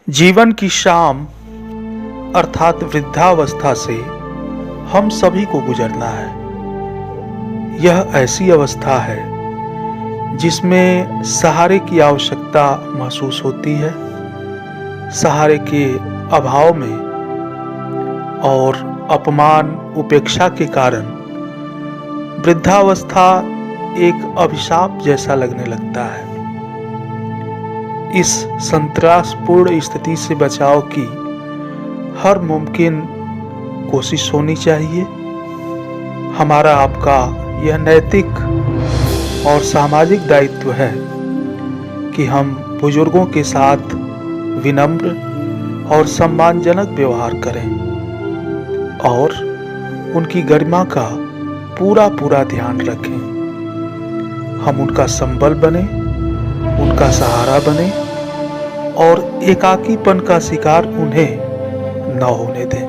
जीवन की शाम अर्थात वृद्धावस्था से हम सभी को गुजरना है। यह ऐसी अवस्था है जिसमें सहारे की आवश्यकता महसूस होती है। सहारे के अभाव में और अपमान उपेक्षा के कारण वृद्धावस्था एक अभिशाप जैसा लगने लगता है। इस संतरासपूर्ण स्थिति से बचाव की हर मुमकिन कोशिश होनी चाहिए। हमारा आपका यह नैतिक और सामाजिक दायित्व है कि हम बुजुर्गों के साथ विनम्र और सम्मानजनक व्यवहार करें और उनकी गरिमा का पूरा ध्यान रखें। हम उनका संबल बने, उनका सहारा बने और एकाकीपन का शिकार उन्हें न होने दें।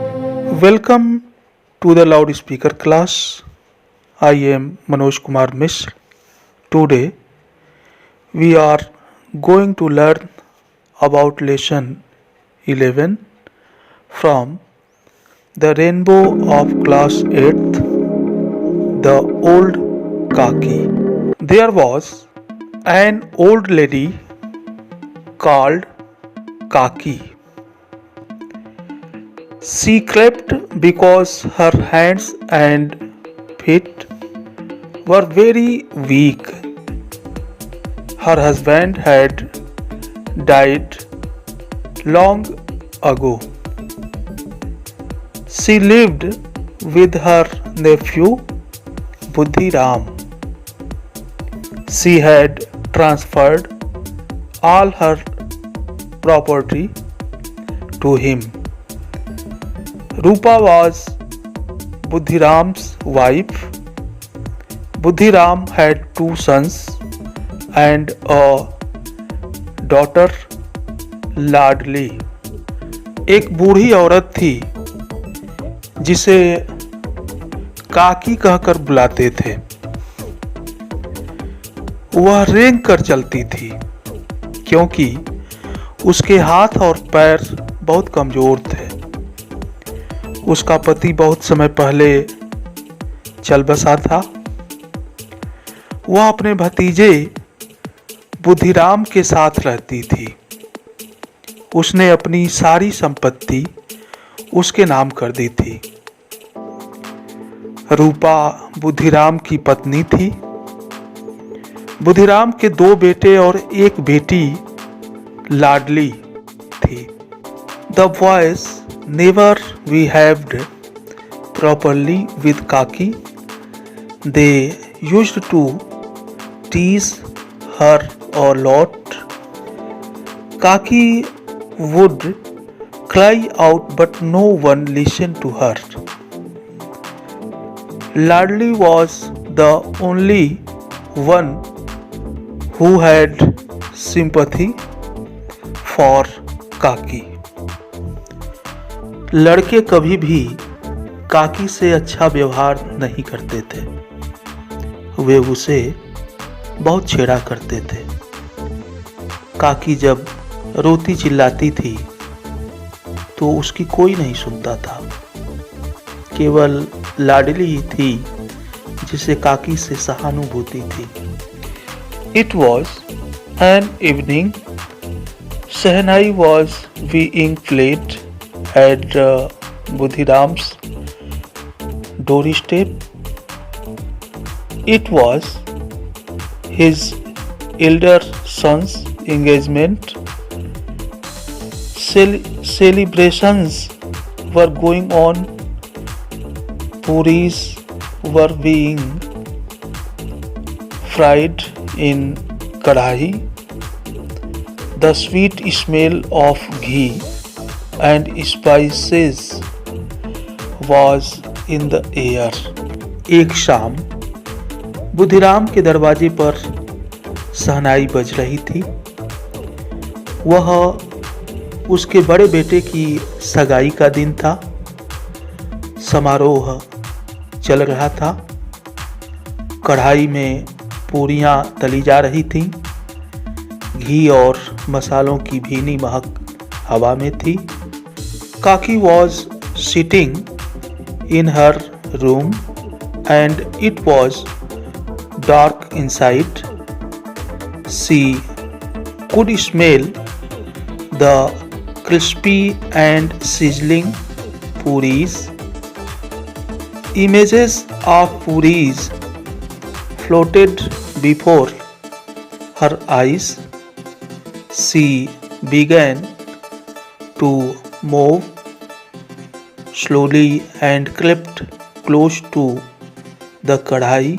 Welcome to the loud speaker class. I am Manoj Kumar Mishra. Today we are going to learn about lesson 11 from the rainbow of class 8th, the old Kaki. There was an old lady called Kaki. She crept because her hands and feet were very weak. Her husband had died long ago. She lived with her nephew Buddhi Ram. She had transferred all her property to him. Rupa was Buddhi Ram's wife. Buddhi Ram had 2 sons and a daughter लाडली। एक बूढ़ी औरत थी जिसे काकी कहकर बुलाते थे। वह रेंग कर चलती थी क्योंकि उसके हाथ और पैर बहुत कमजोर थे। उसका पति बहुत समय पहले चल बसा था। वह अपने भतीजे बुद्धिराम के साथ रहती थी। उसने अपनी सारी संपत्ति उसके नाम कर दी थी। रूपा बुद्धिराम की पत्नी थी। बुद्धिराम के 2 बेटे और 1 बेटी लाडली थी। The boys never behaved properly with Kaki. They used to tease her a lot. Kaki would cry out but no one listened to her. Ladli was the only one who had sympathy for Kaki. लड़के कभी भी काकी से अच्छा व्यवहार नहीं करते थे। वे उसे बहुत छेड़ा करते थे। काकी जब रोती चिल्लाती थी तो उसकी कोई नहीं सुनता था। केवल लाडली ही थी जिसे काकी से सहानुभूति थी। It was an evening. Sehnai was being played at Buddhiram's doorstep. It was his elder son's engagement. Celebrations were going on. Puris were being fried in kadhahi. The sweet smell of ghee and spices was in the air. एक शाम बुद्धिराम के दरवाजे पर शहनाई बज रही थी। वह उसके बड़े बेटे की सगाई का दिन था। समारोह चल रहा था। कढ़ाई में पूरियां तली जा रही थीं। घी और मसालों की भीनी महक हवा में थी। काकी was sitting in her room and it was dark inside. She could smell the crispy and sizzling puris. Images of puris floated before her eyes. She began to move slowly and crept close to the kadhai.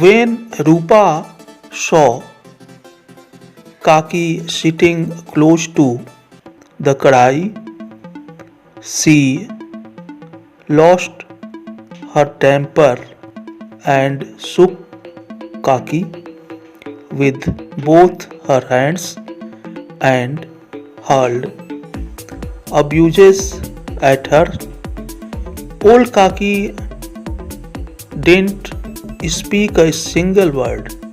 When Rupa saw Kaki sitting close to the kadai, she lost her temper and shook Kaki with both her hands and hurled abuses at her. Old Kaki didn't speak a single word.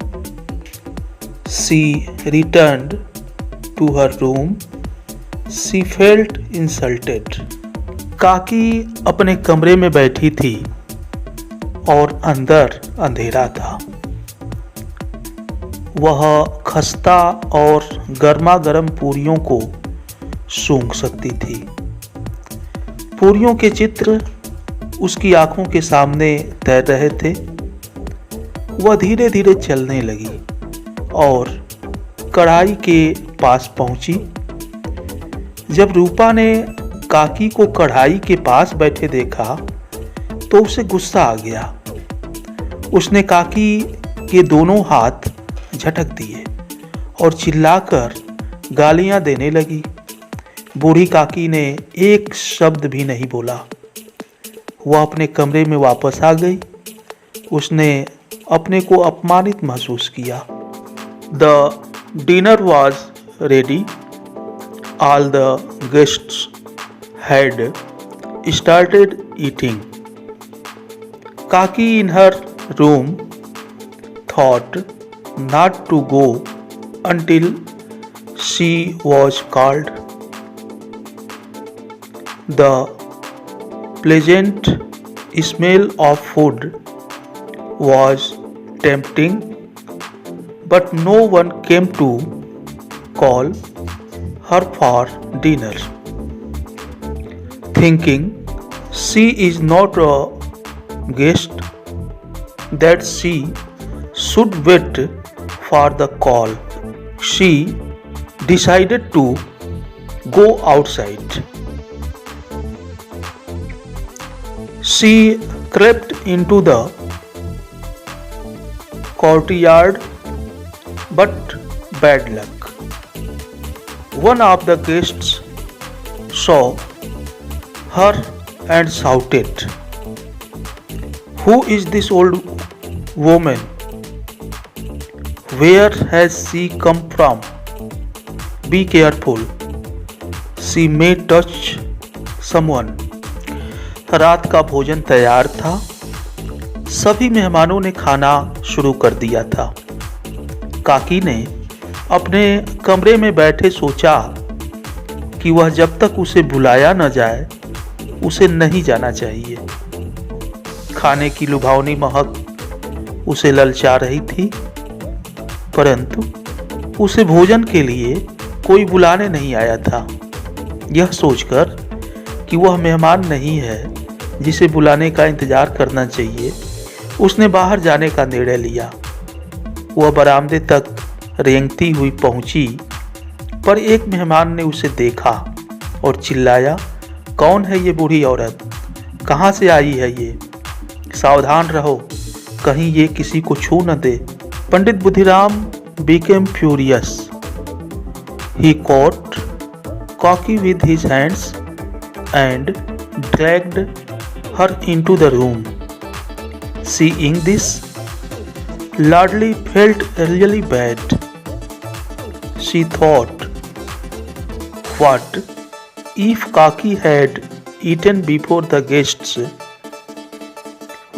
She returned to her room. She felt insulted. काकी अपने कमरे में बैठी थी और अंदर अंधेरा था। वह खस्ता और गर्मा गर्म पूरियों को सूंघ सकती थी। पूरियों के चित्र उसकी आंखों के सामने तैर रहे थे। वह धीरे धीरे चलने लगी और कढ़ाई के पास पहुंची। जब रूपा ने काकी को कढ़ाई के पास बैठे देखा तो उसे गुस्सा आ गया। उसने काकी के दोनों हाथ झटक दिए और चिल्लाकर गालियां देने लगी। बूढ़ी काकी ने एक शब्द भी नहीं बोला। वह अपने कमरे में वापस आ गई। उसने अपने को अपमानित महसूस किया। The dinner was ready. All the guests had started eating. Kaki in her room thought not to go until she was called. The pleasant smell of food was tempting, but no one came to call her for dinner. Thinking she is not a guest, that she should wait for the call, she decided to go outside. She crept into the courtyard, but bad luck. One of the guests saw her and shouted, "Who is this old woman? Where has she come from? Be careful. She may touch someone." रात का भोजन तैयार था। सभी मेहमानों ने खाना शुरू कर दिया था। काकी ने अपने कमरे में बैठे सोचा कि वह जब तक उसे बुलाया न जाए उसे नहीं जाना चाहिए। खाने की लुभावनी महक उसे ललचा रही थी, परंतु उसे भोजन के लिए कोई बुलाने नहीं आया था। यह सोचकर कि वह मेहमान नहीं है जिसे बुलाने का इंतजार करना चाहिए, उसने बाहर जाने का निर्णय लिया। वह बरामदे तक रेंगती हुई पहुंची, पर एक मेहमान ने उसे देखा और चिल्लाया, "कौन है ये बूढ़ी औरत? कहाँ से आई है ये? सावधान रहो, कहीं ये किसी को छू न दे." पंडित Buddhiram became furious. He caught Kaki with his hands and dragged her into the room. Seeing this, Ladli felt really bad. She thought, what if Kaki had eaten before the guests?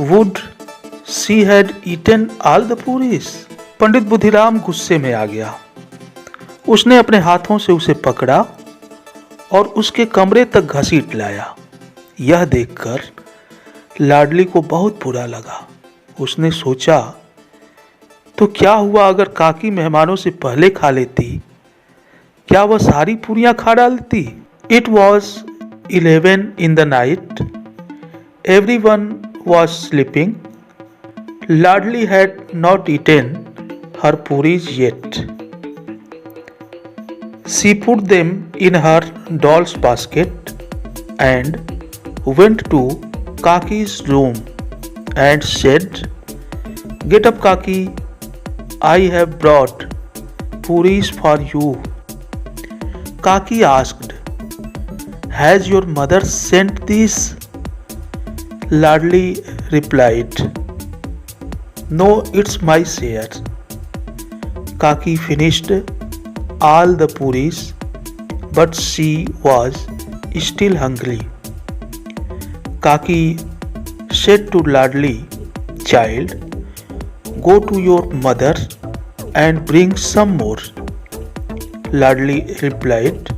Would she had eaten all the puris? पंडित बुद्धिराम गुस्से में आ गया उसने अपने हाथों से उसे पकड़ा और उसके कमरे तक घसीट लाया। यह देखकर लाडली को बहुत बुरा लगा। उसने सोचा, तो क्या हुआ अगर काकी मेहमानों से पहले खा लेती? क्या वह सारी पूरियां खा डालती? It was 11 in the night. Everyone was sleeping. Ladli had not eaten her puris yet. She put them in her doll's basket and went to Kaki's room and said, "Get up, Kaki. I have brought puris for you." Kaki asked, "Has your mother sent these?" Ladli replied, "No, it's my share." Kaki finished all the puris, but she was still hungry. Kaki said to Ladli, "Child, go to your mother and bring some more." Ladli replied,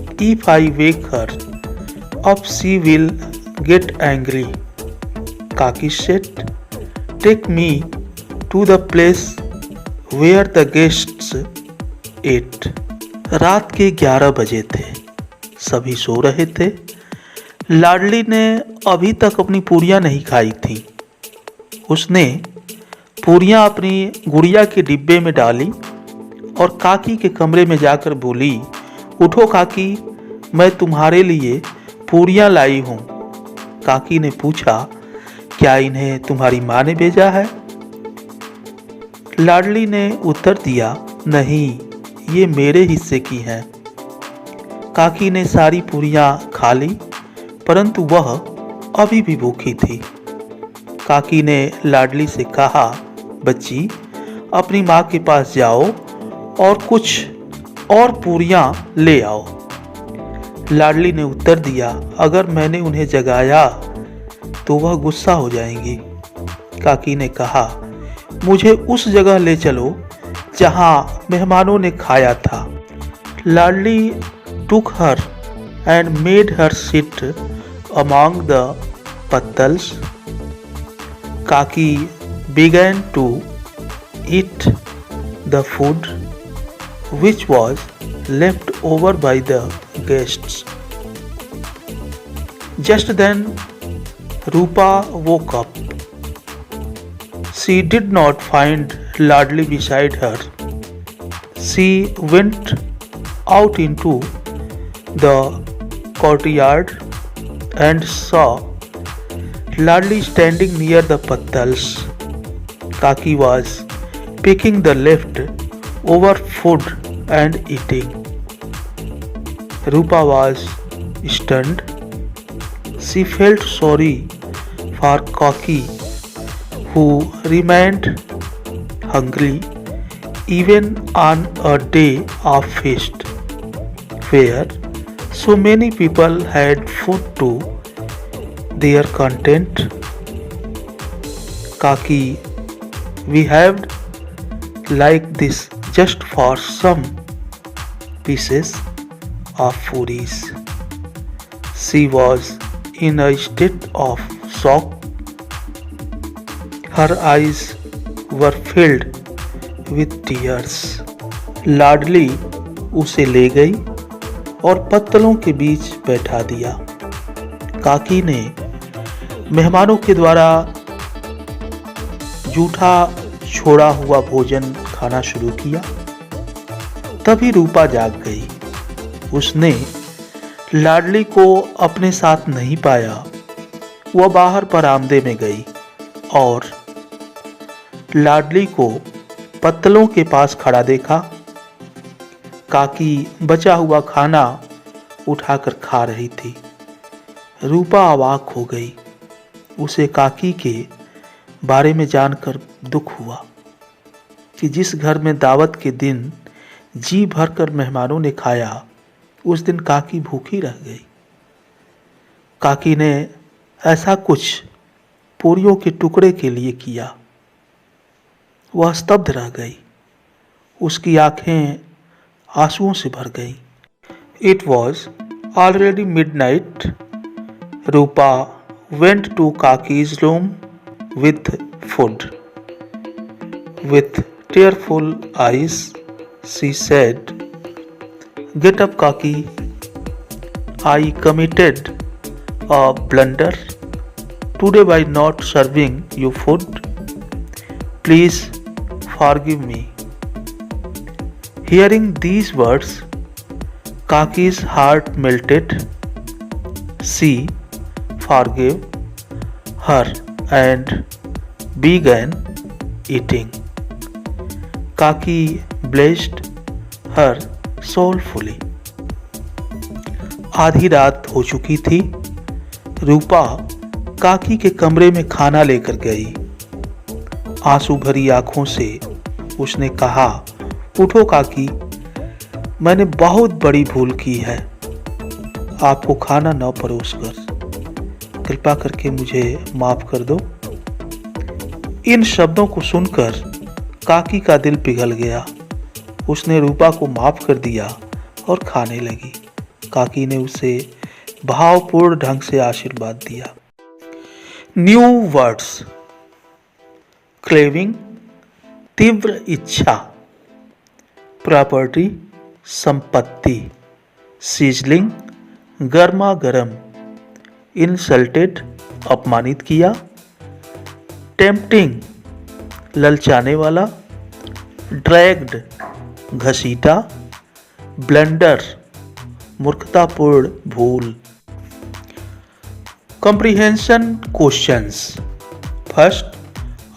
"If I wake her up, she will get angry." Kaki said, "Take me to the place where the guests ate." रात के 11 बजे थे। सभी सो रहे थे। लाडली ने अभी तक अपनी पूरियां नहीं खाई थी। उसने पूरियां अपनी गुड़िया के डिब्बे में डाली और काकी के कमरे में जाकर बोली, "उठो काकी, मैं तुम्हारे लिए पूरियां लाई हूं।" काकी ने पूछा, "क्या इन्हें तुम्हारी माँ ने भेजा है?" लाडली ने उत्तर दिया, "नहीं, ये मेरे हिस्से की हैं।" काकी ने सारी पूरियां खा ली, परंतु वह अभी भी भूखी थी। काकी ने लाडली से कहा, "बच्ची, अपनी माँ के पास जाओ और कुछ और पूरियां ले आओ।" लाडली ने उत्तर दिया, "अगर मैंने उन्हें जगाया तो वह गुस्सा हो जाएंगी।" काकी ने कहा, "मुझे उस जगह ले चलो जहां मेहमानों ने खाया था." लाडली took her and made her sit among the pattals. Kaki began to eat the food which was left over by the guests. Just then Rupa woke up. She did not find Ladli beside her. She went out into the courtyard and saw Ladli standing near the pattals. Kaki was picking the left over food and eating. Rupa was stunned. She felt sorry for Kaki, who remained hungry even on a day of feast, where so many people had food to their content. Kaki behaved like this just for some pieces of puris. She was in a state of shock. Her eyes were filled with tears. लाडली उसे ले गई और पत्तलों के बीच बैठा दिया। काकी ने मेहमानों के द्वारा जूठा छोड़ा हुआ भोजन खाना शुरू किया। तभी रूपा जाग गई। उसने लाडली को अपने साथ नहीं पाया। वह बाहर बरामदे में गई और लाडली को पत्तलों के पास खड़ा देखा। काकी बचा हुआ खाना उठाकर खा रही थी। रूपा अवाक हो गई। उसे काकी के बारे में जानकर दुख हुआ कि जिस घर में दावत के दिन जी भरकर मेहमानों ने खाया, उस दिन काकी भूखी रह गई। काकी ने ऐसा कुछ पूरियों के टुकड़े के लिए किया। वह स्तब्ध रह गई। उसकी आंखें आंसुओं से भर गई। It was already midnight. Rupa went to Kaki's room with food. With tearful eyes, she said, "Get up, Kaki. I committed a blunder today by not serving you food. Please forgive me." Hearing these words, Kaki's heart melted. She forgave her and began eating. Kaki blessed her soulfully. आधी रात हो चुकी थी। रूपा काकी के कमरे में खाना लेकर गई। आंसू भरी आंखों से उसने कहा, "उठो काकी, मैंने बहुत बड़ी भूल की है। आपको खाना न परोसकर कृपा करके मुझे माफ कर दो।" इन शब्दों को सुनकर काकी का दिल पिघल गया। उसने रूपा को माफ कर दिया और खाने लगी। काकी ने उसे भावपूर्ण ढंग से आशीर्वाद दिया। New words. क्रेविंग, तीव्र इच्छा। प्रॉपर्टी, संपत्ति। सीजलिंग, गर्मा गर्म। इंसल्टेड, अपमानित किया। टेम्पटिंग, ललचाने वाला। ड्रैग्ड, घसीटा। ब्लंडर, मूर्खतापूर्ण भूल। comprehension questions. First,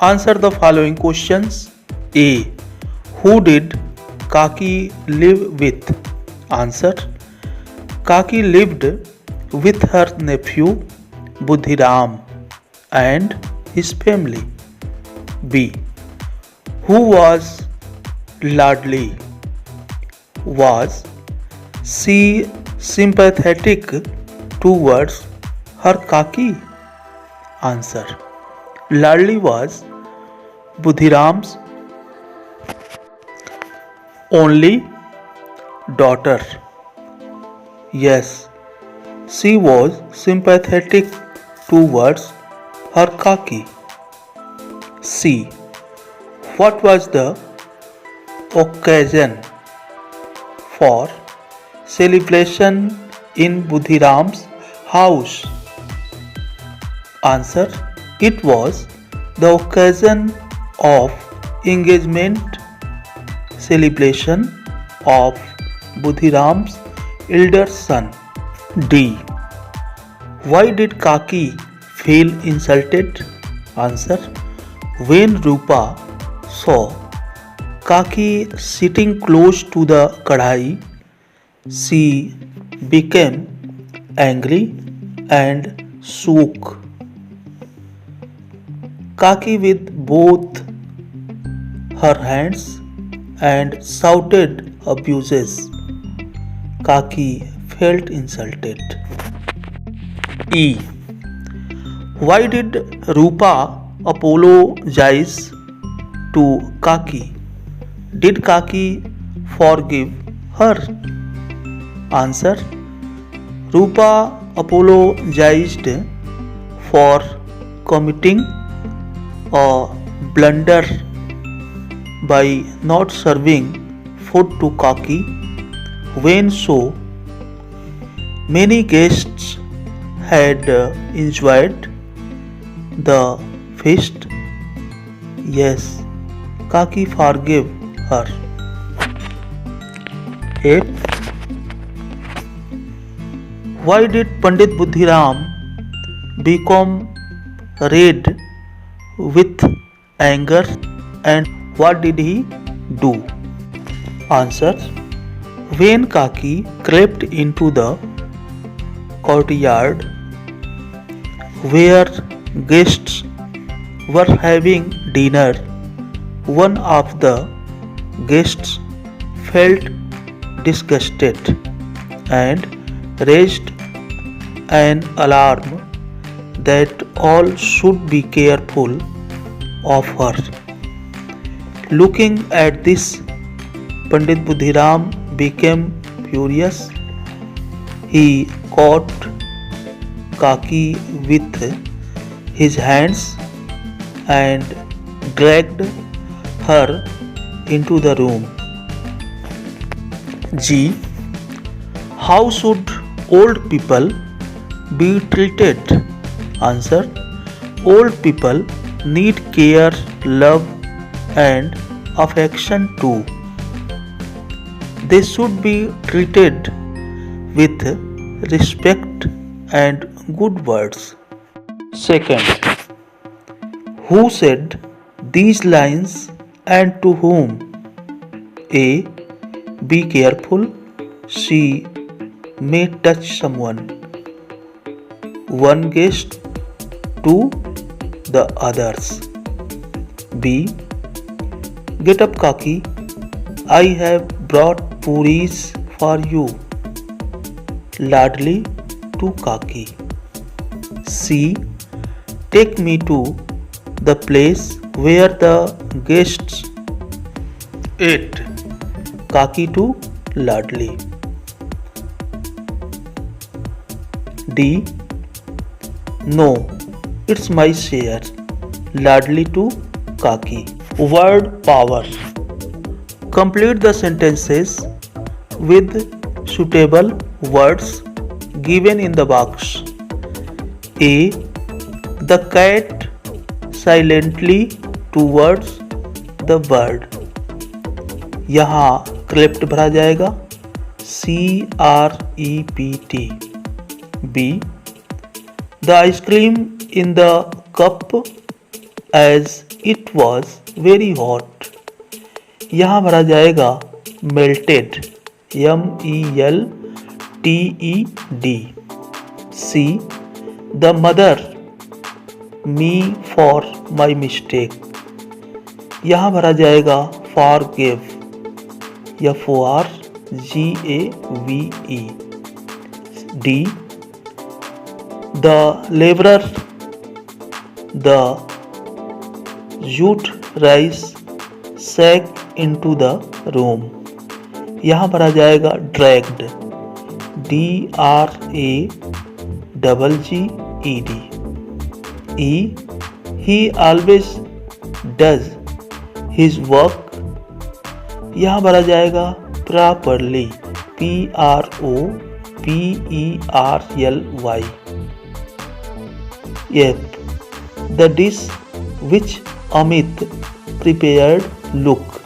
answer the following questions. A. Who did Kaki live with? Answer. Kaki lived with her nephew Budhiram and his family. B. Who was Ladli? Was she sympathetic towards her Kaki? Answer. Ladli was Budhiram's only daughter. Yes, she was sympathetic towards her Kaki. C. What was the occasion for celebration in Budhiram's house? Answer. It was the occasion of engagement celebration of Budhiram's elder son. D. Why did Kaki feel insulted? Answer. When Rupa saw Kaki sitting close to the kadhai, she became angry and shook Kaki with both her hands and shouted abuses. Kaki felt insulted. E. Why did Rupa apologize to Kaki? Did Kaki forgive her? Answer. Rupa apologized for committing a blunder by not serving food to Kaki when so many guests had enjoyed the feast. Yes, Kaki forgave her. F. Why did Pandit Budhiram become red with anger and what did he do? Answer. When Kaki crept into the courtyard where guests were having dinner, one of the guests felt disgusted and raised an alarm that all should be careful of her. Looking at this, Pandit Budhiram became furious. He caught Kaki with his hands and dragged her into the room. G. How should old people be treated? Answer. Old people need care, love and affection too. They should be treated with respect and good words. Second, who said these lines and to whom? A. Be careful, she may touch someone. One guest to the others. B. Get up, Kaki. I have brought puris for you. Ladli to Kaki. C. Take me to the place where the guests ate. Kaki to Ladli. D. No, it's my share. Ladli to Kaki. Word power. Complete the sentences with suitable words given in the box. A. The cat silently towards the bird. यहाँ cleft भरा जाएगा CREPT. B. The ice cream in the cup as it was very hot. यहाँ भरा जाएगा melted. MELTED. C. The mother me for my mistake. यहाँ भरा जाएगा forgave. FORGAVE. D. The laborer the jute rice sack into the room. यहाँ भरा जाएगा dragged. DRAGGED. E. He always does his work. यहाँ भरा जाएगा properly. PROPERLY. F. The dish which Amit prepared look.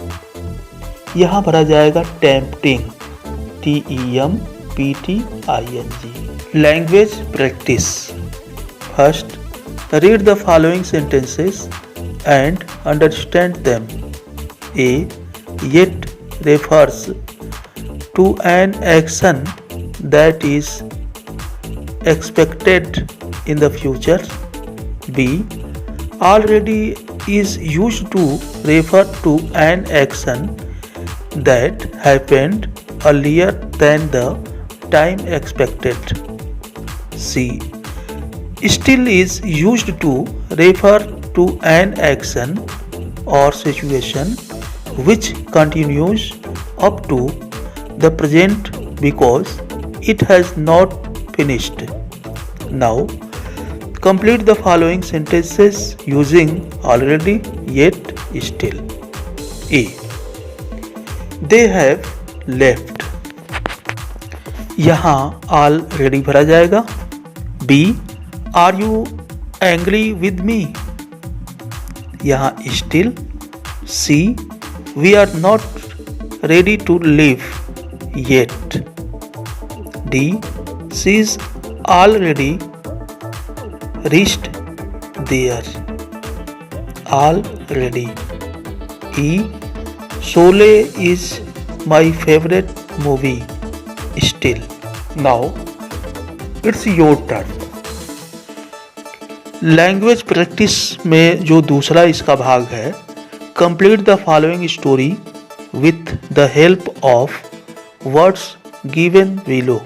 यहाँ भरा जाएगा tempting. TEMPTING. Language practice. First, read the following sentences and understand them. A. Yet refers to an action that is expected in the future. B. Already is used to refer to an action that happened earlier than the time expected. C. Still is used to refer to an action or situation which continues up to the present because it has not finished. Now, complete the following sentences using already, yet, still. A. They have left. यहाँ already भरा जाएगा. B. Are you angry with me? यहाँ still. C. We are not ready to leave yet. D. She's already reached there. Already. E. Sholay is my favorite movie. Still. Now, it's your turn. Language practice में जो दूसरा इसका भाग है, complete the following story with the help of words given below.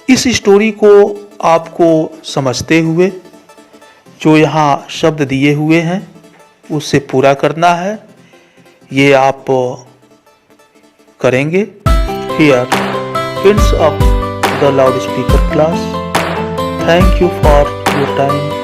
इस story को आपको समझते हुए जो यहाँ शब्द दिए हुए हैं उससे पूरा करना है। ये आप करेंगे। Here ends of the loudspeaker class. Thank you for your time.